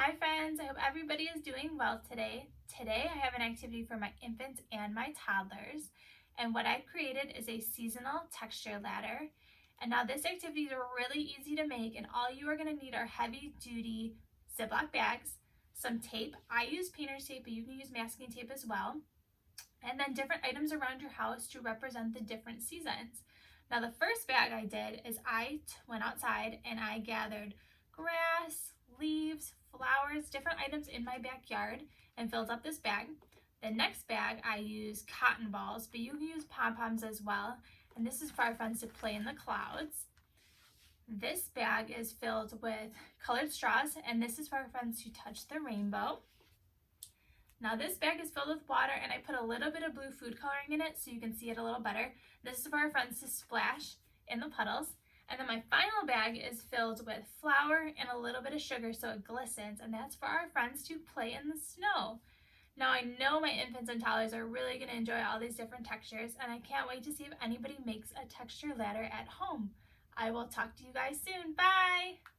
Hi friends, I hope everybody is doing well today. Today I have an activity for my infants and my toddlers, and what I've created is a seasonal texture ladder. And now this activity is really easy to make, and all you are going to need are heavy duty Ziploc bags, some tape. I use painter's tape, but you can use masking tape as well, and then different items around your house to represent the different seasons. Now the first bag I did is I went outside and I gathered grass, leaves, flowers, different items in my backyard and filled up this bag. The next bag I used cotton balls, but you can use pom-poms as well. And this is for our friends to play in the clouds. This bag is filled with colored straws, and this is for our friends to touch the rainbow. Now this bag is filled with water, and I put a little bit of blue food coloring in it so you can see it a little better. This is for our friends to splash in the puddles. And then my final bag is filled with flour and a little bit of sugar so it glistens, and that's for our friends to play in the snow. Now I know my infants and toddlers are really going to enjoy all these different textures, and I can't wait to see if anybody makes a texture ladder at home. I will talk to you guys soon. Bye!